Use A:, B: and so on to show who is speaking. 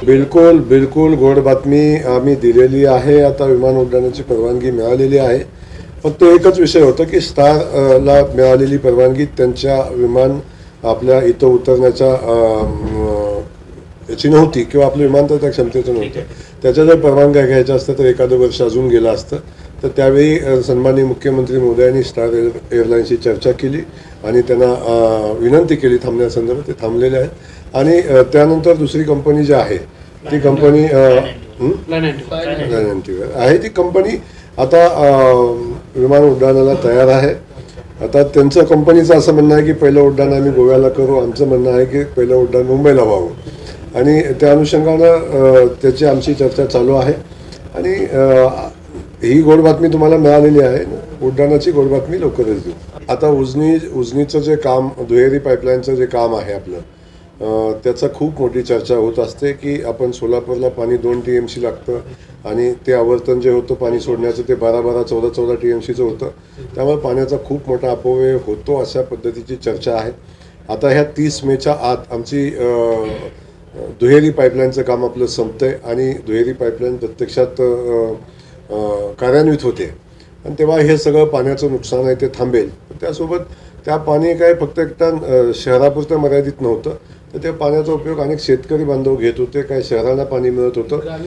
A: बिलकुल बिलकुल गोड बातमी आम्ही दिलेली आहे. आता विमान उड्डाणाची परवानगी मिळालेली आहे. फक्त एकच विषय होता की स्टार ला मिळालेली परवानगी त्यांच्या विमान आपल्या इथं उतरण्याच्या याची नव्हती किंवा आपलं विमानतळ त्या क्षमतेचं नव्हतं. त्याच्या जर परवानग्या घ्यायच्या असतं तर एखादं वर्ष अजून गेलं असतं. तर त्यावेळी सन्माननीय मुख्यमंत्री मोदयांनी स्टार एअरलाईन्सशी चर्चा केली आणि त्यांना विनंती केली थांबण्यासंदर्भात. ते थांबलेले आहेत. आणि त्यानंतर दुसरी कंपनी जी आहे ती कंपनी आहे. ती कंपनी आता विमान उड्डाणाला तयार आहे. आता त्यांचं कंपनीचं असं म्हणणं आहे की पहिलं उड्डाण आम्ही गोव्याला करू. आमचं म्हणणं आहे की पहिलं उड्डाण मुंबईला व्हावं आणि त्या अनुषंगानं त्याची आमची चर्चा चालू आहे. आणि ही गोड बातमी तुम्हाला मिळालेली आहे. उड्डाणाची गोड बातमी लवकरच देऊ. आता उजनीचं जे काम, दुहेरी पाईपलाईनचं जे काम आहे आपलं, त्याचा खूप मोठी चर्चा होत असते की आपण सोलापूरला पाणी 2 TMC लागतं आणि ते आवर्तन जे होतं पाणी सोडण्याचं ते 12-12, 14-14 TMCचं होतं. त्यामुळे पाण्याचा खूप मोठा अपव्यय होतो अशा पद्धतीची चर्चा आहे. आता ह्या 30 मेच्या आत आमची दुहेरी पाईपलाईनचं काम आपलं संपतंय आणि दुहेरी पाईपलाईन प्रत्यक्षात कार्यान्वित होते आणि तेव्हा हे सगळं पाण्याचं नुकसान आहे ते थांबेल. त्यासोबत त्या पाणी काय फक्त एकटा शहरापुरतं मर्यादित नव्हतं. तर त्या पाण्याचा उपयोग अनेक शेतकरी बांधव घेत होते. काय शहराला पाणी मिळत होतं